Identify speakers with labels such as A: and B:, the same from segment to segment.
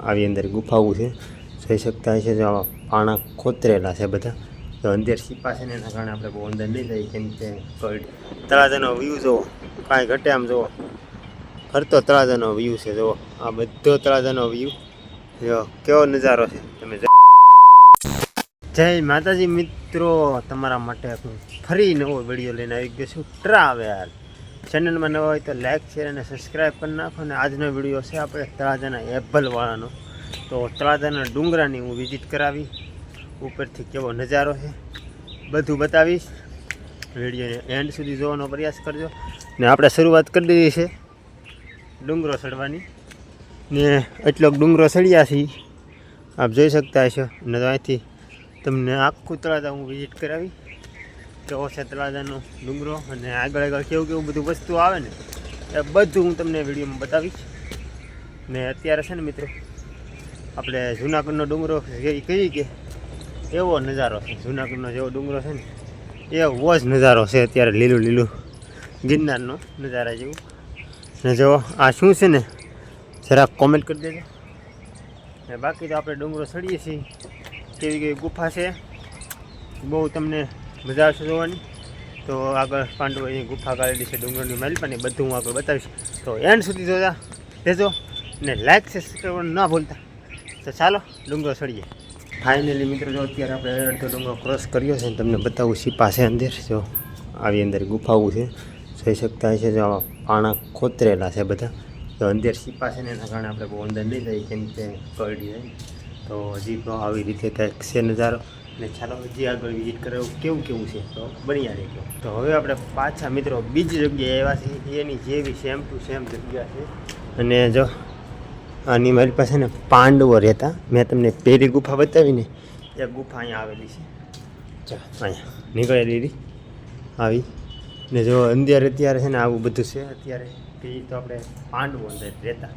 A: આવી અંદર ગુફાઓ છે જોઈ શકતા છે। જો પાણા ખોતરેલા છે બધા, તો અંદર સીપા છે ને એના કારણે આપણે બહુ અંદર નહીં જઈએ, કેમ કે તળાજાનો વ્યૂ જુઓ, કાંઈ ઘટે આમ જુઓ, ફરતો તળાજાનો વ્યૂ છે। જુઓ આ બધો તળાજાનો વ્યૂ, જો કેવો નજારો છે। તમે જય માતાજી મિત્રો, તમારા માટે હું ફરી નવો વિડીયો લઈને આવી ગયો છું। ટ્રાવેલ ચેનલમાં નવા હોય તો લાઈક શેર અને સબસ્ક્રાઈબ કરી નાખો। અને આજનો વિડીયો છે આપણે તળાજાના એપલવાળાનો। તો તળાજાના ડુંગરાની હું વિઝિટ કરાવી, ઉપરથી કેવો નજારો છે બધું બતાવીશ। વિડીયોને એન્ડ સુધી જોવાનો પ્રયાસ કરજો। ને આપણે શરૂઆત કરી દીધી છે ડુંગરો ચડવાની, ને એટલો ડુંગરો ચડ્યા છીએ આપ જોઈ શકતા હશો। ને અહીંથી તમને આખું તળાજા હું વિઝિટ કરાવી, કેવો છે તળાજાનો ડુંગરો, અને આગળ આગળ કેવું કેવું બધું વસ્તુ આવે ને એ બધું હું તમને વિડીયોમાં બતાવીશ। ને અત્યારે છે ને મિત્રો આપણે જૂનાગઢનો ડુંગરો એ કહીએ કે એવો નજારો છે, જૂનાગઢનો જેવો ડુંગરો છે ને એવો જ નજારો છે અત્યારે, લીલું લીલું ગિરનારનો નજારા જેવું। ને જો આ શું છે ને જરાક કોમેન્ટ કરી દેજો। ને બાકી તો આપણે ડુંગરો ચડીએ છીએ, કેવી કેવી ગુફા છે બહુ તમને મજા આવશે જોવાની। તો આગળ પાંડવોની ગુફા કાઢેલી છે ડુંગરની માલપાની, બધું હું આગળ બતાવીશ। તો એન્ડ સુધી જોતા રહેજો ને લાઈક છે સબસ્ક્રાઈબ ના ભૂલતા। તો ચાલો ડુંગરો ચડીએ। ફાઇનલી મિત્રો જો અત્યારે આપણે અડધો ડુંગરો ક્રોસ કર્યો છે, તમને બતાવું સીપા છે અંદર। જો આવી અંદર ગુફાઓ છે જોઈ શકતા છે। જો આવા પાણા ખોતરેલા છે બધા, તો અંદર સીપા છે ને એના કારણે આપણે બહુ અંદર નહીં જઈએ, કેમ કે કરડી જાય। તો હજી તો આવી રીતે કંઈક છે નજારો। ને ચાલો હજી આગળ વિઝિટ કરાવું કેવું કેવું છે, તો બન્યા રહેજો। તો હવે આપણે પાછા મિત્રો બીજી જગ્યાએ આવ્યા છીએ, એની જેવી સેમ ટુ સેમ જગ્યા છે। અને જો આની મારી પાસે ને પાંડવો રહેતા, મેં તમને પહેલી ગુફા બતાવીને એ ગુફા અહીંયા આવેલી છે। ચાલો અહીંયા નીકળેલી આવી, ને જો અંદર અત્યારે છે ને આવું બધું છે અત્યારે, કે તો આપણે પાંડવો અંદર રહેતા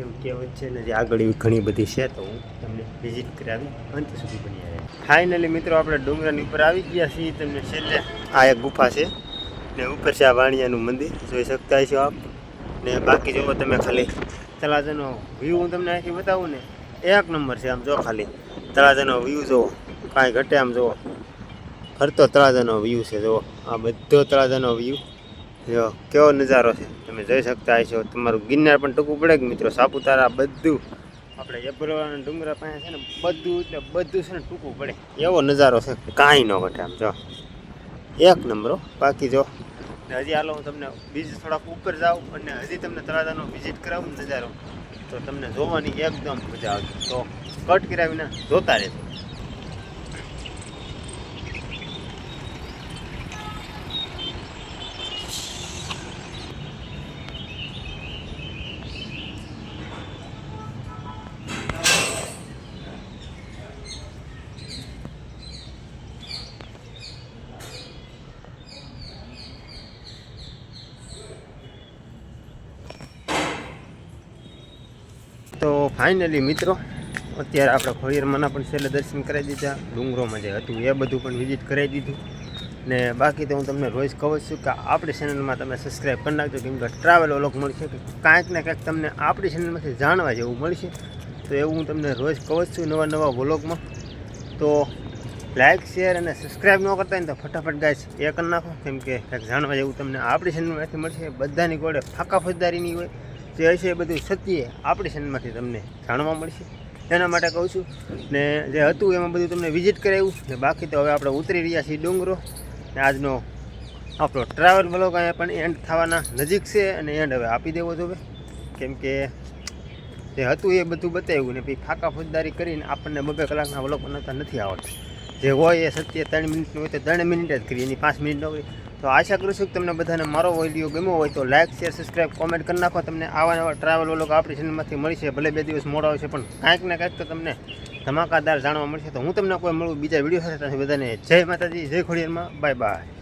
A: એમ કહેવત છે ને, જે આગળ એવી ઘણી બધી છે। તો હું તમને વિઝિટ કરાવી અંત સુધી બની આવે। ફાઇનલી મિત્રો આપણે ડુંગરાની ઉપર આવી ગયા છીએ। તમને છેલ્લે આ એક ગુફા છે, ને ઉપર છે આ વાણિયાનું મંદિર જોઈ શકતા છો આપ। ને બાકી જુઓ તમે ખાલી તળાજાનો વ્યૂ હું તમને અહીંથી બતાવું ને એક નંબર છે। આમ જો ખાલી તળાજાનો વ્યૂ જુઓ, કાંઈ ઘટે આમ જુઓ, ફરતો તળાજાનો વ્યૂ છે। જુઓ આ બધો તળાજાનો વ્યૂ, જો કેવો નજારો છે તમે જોઈ શકતા હશો। તમારું ગિરનાર પણ ટૂંકું પડે કે મિત્રો, સાપુતારા બધું આપણે એપલવાળાના ડુંગરા પાસે છે ને બધું, એટલે બધું છે ને ટૂંકું પડે એવો નજારો છે, કાંઈ ન ઘટે આમ જો એક નંબરો। બાકી જો હજી હાલો હું તમને બીજી થોડાક ઉપર જાઉં અને હજી તમને તળાજાનો વિઝિટ કરાવું નજારો, તો તમને જોવાની એકદમ મજા આવશે। તો કટ કર્યા વિના જોતા રહેજો। તો ફાઇનલી મિત્રો અત્યારે આપણે ખોડિયારમાંના પણ છેલ્લે દર્શન કરાવી દીધા, ડુંગરોમાં જે હતું એ બધું પણ વિઝિટ કરાવી દીધું। ને બાકી તો હું તમને રોજ કહું છું કે આપણી ચેનલમાં તમે સબસ્ક્રાઈબ કરી નાખજો, કેમ કે ટ્રાવેલ વ્લોગ મળશે કે કાંઈક ને કાંઈક તમને આપણી ચેનલમાંથી જાણવા જેવું મળશે। તો એવું હું તમને રોજ કહું છું નવા નવા વ્લોગમાં। તો લાઈક શેર અને સબસ્ક્રાઈબ ન કરતા હોય ને તો ફટાફટ ગાઈસ એ કરી નાખો, કેમ કે કાંઈક જાણવા જેવું તમને આપણી ચેનલમાંથી મળશે। બધાની કોડે ફાંકા ફોજદારીની હોય જે હશે એ બધું સત્ય આપણી ચેનલમાંથી તમને જાણવા મળશે, એના માટે કહું છું। ને જે હતું એમાં બધું તમને વિઝિટ કરાવ્યું, ને બાકી તો હવે આપણે ઉતરી રહ્યા છીએ ડુંગરો। ને આજનો આપણો ટ્રાવેલ વ્લોગ અહીંયા પણ એન્ડ થવાના નજીક છે, અને એન્ડ હવે આપી દેવો જોઈએ, કેમ કે જે હતું એ બધું બતાવ્યું, ને પછી ફાંકા ફોજદારી કરીને આપણને 2 કલાકના વ્લોગ બનાવતા નથી આવડતા। જે હોય એ સત્ય 3 મિનિટનું હોય તો 3 મિનિટ જ કરી, એની 5 મિનિટ ન કરી। તો આશા કરું છું કે તમને બધાને મારો વિડીયો ગમ્યો હોય તો લાઈક શેર સબસ્ક્રાઈબ કોમેન્ટ કરી નાખો। તમને આવા નવા ટ્રાવેલ વ્લોગ આપણી ચેનલમાંથી મળશે, ભલે 2 દિવસ મોડા આવશે પણ કાંઈક ને કાંઈક તો તમને ધમાકાદાર જાણવા મળશે। તો હું તમને કોઈ મળું બીજા વિડીયો સાથે, બધાને જય માતાજી, જય ખોડિયારમાં, બાય બાય।